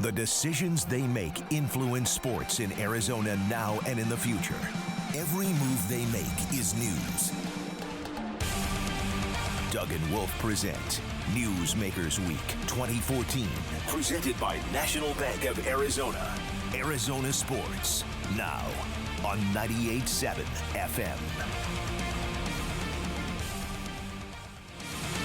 The decisions they make influence sports in Arizona now and in the future. Every move they make is news. Doug and Wolf present Newsmakers Week 2014. Presented by National Bank of Arizona. Arizona Sports, now on 98.7 FM.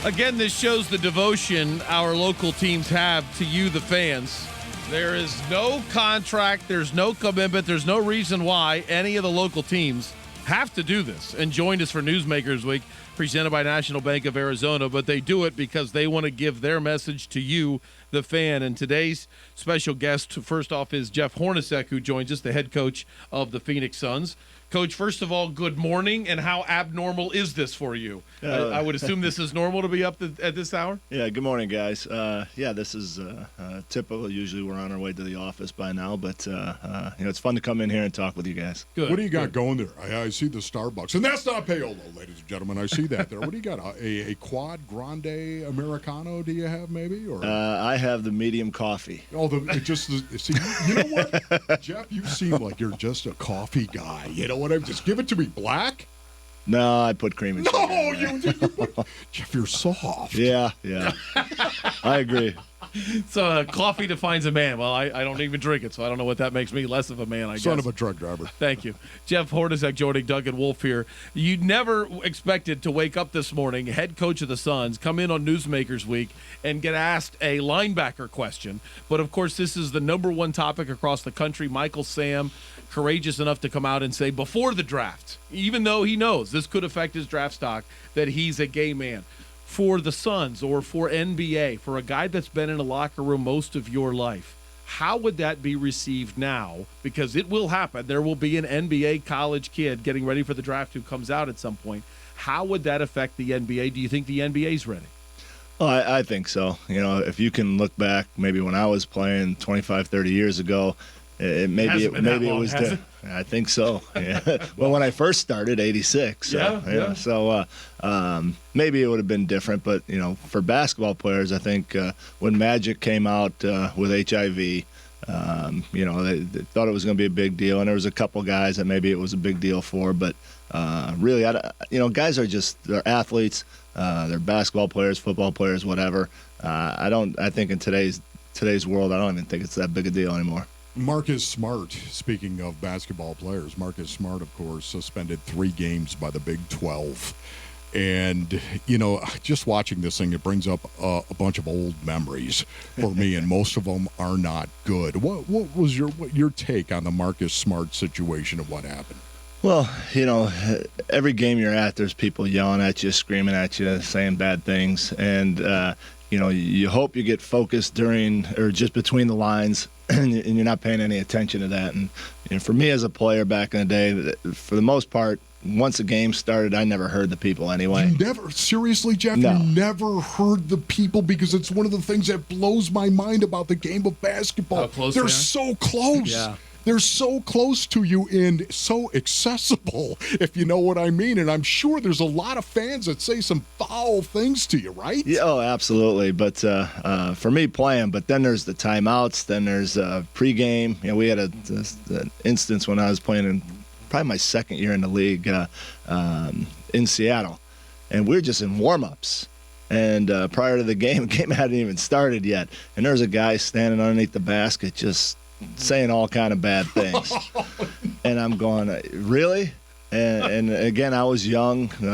Again, this shows the devotion our local teams have to you, the fans. There is no contract, there's no commitment, there's no reason why any of the local teams have to do this and join us for Newsmakers Week, presented by National Bank of Arizona, but they do it because they want to give their message to you, the fan. And today's special guest, first off, is Jeff Hornacek, who joins us, the head coach of the Phoenix Suns. Coach, first of all, good morning, and how abnormal is this for you? I would assume this is normal to be up at this hour? Yeah, good morning, guys. This is typical. Usually we're on our way to the office by now, but it's fun to come in here and talk with you guys. Good. What do you got going there? I see the Starbucks, and that's not payola, ladies and gentlemen. I see that there. What do you got? A quad grande Americano? Do you have maybe? Or I have the medium coffee. oh, see, you know what, Jeff? You seem like you're just a coffee guy. You know what? Just give it to me black. No, I put cream and sugar. No, you put, Jeff, you're soft. Yeah. I agree. So coffee defines a man. Well, I don't even drink it, so I don't know what that makes me less of a man, I guess. Son of a truck driver. Thank you. Jeff Hornacek joining Doug and Wolf here. You never expected to wake up this morning, head coach of the Suns, come in on Newsmakers Week and get asked a linebacker question. But, of course, this is the number one topic across the country. Michael Sam, courageous enough to come out and say before the draft, even though he knows this could affect his draft stock, that he's a gay man. For the Suns or for NBA, for a guy that's been in a locker room most of your life, how would that be received now? Because it will happen. There will be an NBA college kid getting ready for the draft who comes out at some point. How would that affect the NBA? Do you think the NBA's ready? Well, I think so. You know, if you can look back maybe when I was playing 25, 30 years ago, maybe it was different. I think so. Yeah. Well, when I first started, 86. So, yeah. So maybe it would have been different. But, for basketball players, I think when Magic came out with HIV, they thought it was going to be a big deal. And there was a couple guys that maybe it was a big deal for. But really, guys are they're athletes. They're basketball players, football players, whatever. I think in today's world, I don't even think it's that big a deal anymore. Marcus Smart, speaking of basketball players, Marcus Smart, of course, suspended 3 games by the Big 12. And, just watching this thing, it brings up a bunch of old memories for me, and most of them are not good. What was your take on the Marcus Smart situation and what happened? Well, every game you're at, there's people yelling at you, screaming at you, saying bad things. And, you hope you get focused during or just between the lines and you're not paying any attention to that. And for me as a player back in the day, for the most part, once the game started, I never heard the people anyway. You never? Seriously, Jeff? No. You never heard the people? Because it's one of the things that blows my mind about the game of basketball. How close They're they are? so close. Yeah. They're so close to you and so accessible, if you know what I mean. And I'm sure there's a lot of fans that say some foul things to you, right? Yeah, oh, absolutely. But for me playing, but then there's the timeouts, then there's pregame. We had an instance when I was playing in probably my second year in the league in Seattle, and we were just in warm-ups. And prior to the game hadn't even started yet, and there's a guy standing underneath the basket just saying all kind of bad things. And I'm going, really? And again, I was young, probably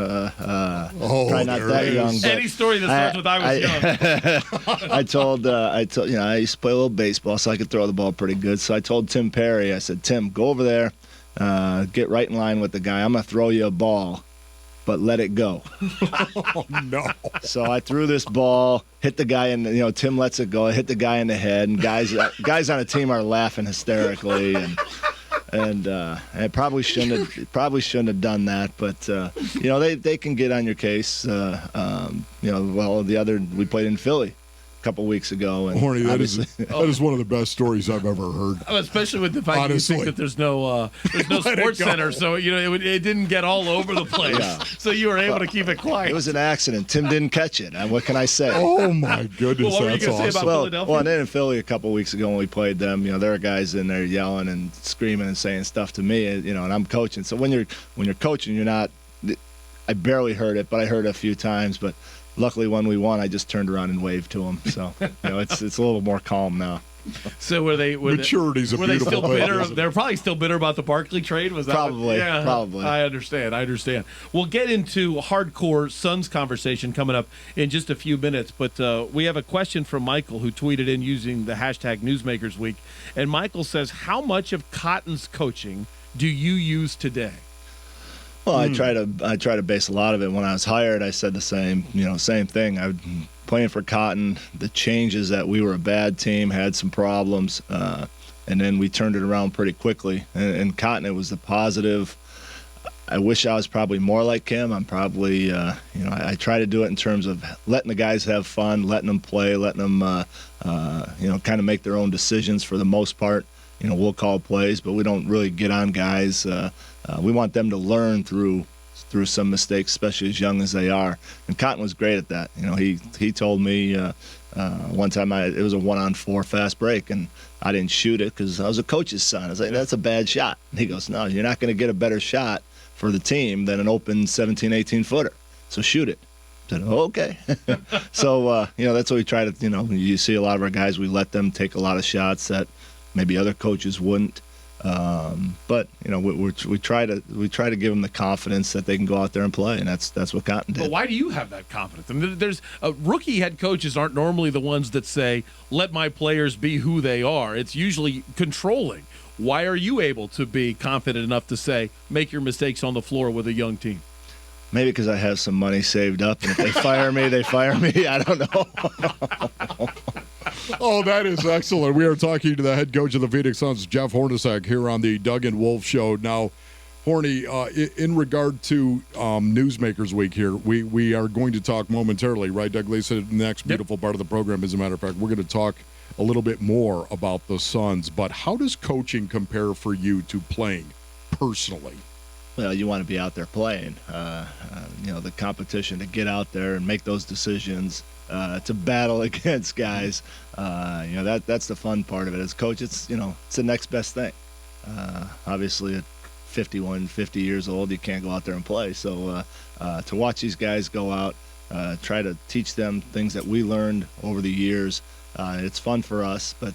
not that young. But any story that starts with I was young. I told, I used to play a little baseball, so I could throw the ball pretty good. So I told Tim Perry, I said, Tim, go over there, get right in line with the guy. I'm going to throw you a ball, but let it go. Oh, no. So I threw this ball, hit the guy in, Tim lets it go. I hit the guy in the head, and guys on the team are laughing hysterically, and I probably shouldn't have done that, but they can get on your case. We played in Philly, couple weeks ago. And Horny, that is one of the best stories I've ever heard. Especially with the fact that you think that there's no sports center, so it didn't get all over the place. Yeah. So you were able to keep it quiet. It was an accident. Tim didn't catch it. What can I say? Oh my goodness, what were you that's gonna say awesome. about Philadelphia? Well, and then in Philly a couple weeks ago when we played them, there were guys in there yelling and screaming and saying stuff to me, and I'm coaching. So when you're coaching, you're not. I barely heard it, but I heard it a few times. But luckily, when we won, I just turned around and waved to them. So it's a little more calm now. So were Maturity's a were they beautiful still thing, bitter? isn't it? They're probably still bitter about the Barkley trade. Was that Probably. Yeah, Probably. I understand. We'll get into hardcore Suns conversation coming up in just a few minutes, but we have a question from Michael who tweeted in using the hashtag Newsmakers Week, and Michael says, "How much of Cotton's coaching do you use today?" Well, I try to base a lot of it. When I was hired, I said the same thing. I was playing for Cotton. The changes that we were a bad team, had some problems, and then we turned it around pretty quickly. And Cotton, it was the positive. I wish I was probably more like him. I'm probably, I try to do it in terms of letting the guys have fun, letting them play, letting them, kind of make their own decisions for the most part. We'll call plays, but we don't really get on guys. We want them to learn through some mistakes, especially as young as they are. And Cotton was great at that. He told me one time it was a 1-on-4 fast break, and I didn't shoot it because I was a coach's son. I was like, that's a bad shot. And he goes, no, you're not going to get a better shot for the team than an open 17, 18-footer. So shoot it. I said, okay. So, that's what we try to, you see a lot of our guys, we let them take a lot of shots that maybe other coaches wouldn't. But we try to give them the confidence that they can go out there and play, and that's what Cotton did. But why do you have that confidence? I mean, there's rookie head coaches aren't normally the ones that say, "Let my players be who they are." It's usually controlling. Why are you able to be confident enough to say, "Make your mistakes on the floor with a young team"? Maybe because I have some money saved up, and if they fire me, they fire me. I don't know. Oh, that is excellent. We are talking to the head coach of the Phoenix Suns, Jeff Hornacek, here on the Doug and Wolf Show. Now, Horny, in regard to Newsmakers Week here, we are going to talk momentarily, right, Doug Lee said, the next beautiful part of the program. As a matter of fact, we're going to talk a little bit more about the Suns. But how does coaching compare for you to playing personally? Well, you want to be out there playing. The competition to get out there and make those decisions, to battle against guys. That's the fun part of it. As coach, it's the next best thing. Obviously, at 51, 50 years old, you can't go out there and play. So to watch these guys go out, try to teach them things that we learned over the years, it's fun for us. But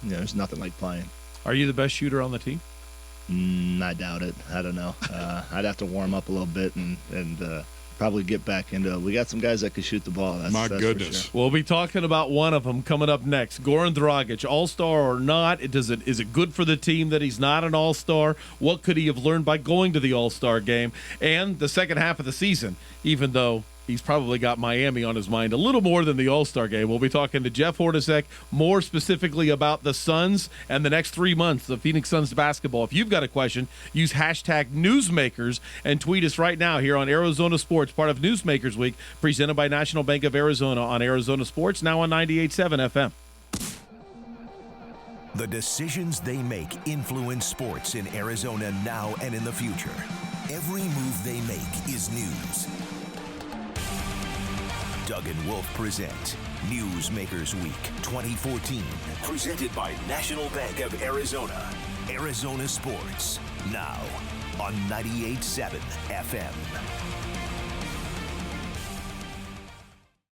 there's nothing like playing. Are you the best shooter on the team? I doubt it. I don't know. I'd have to warm up a little bit and probably get back into it. We got some guys that can shoot the ball. That's goodness. For sure. We'll be talking about one of them coming up next. Goran Dragic, all-star or not? Is it good for the team that he's not an all-star? What could he have learned by going to the all-star game? And the second half of the season, even though he's probably got Miami on his mind a little more than the All-Star game. We'll be talking to Jeff Hornacek more specifically about the Suns and the next 3 months of Phoenix Suns basketball. If you've got a question, use hashtag Newsmakers and tweet us right now here on Arizona Sports, part of Newsmakers Week, presented by National Bank of Arizona on Arizona Sports, now on 98.7 FM. The decisions they make influence sports in Arizona now and in the future. Every move they make is news. Doug and Wolf present Newsmakers Week 2014, presented by National Bank of Arizona. Arizona Sports, now on 98.7 FM.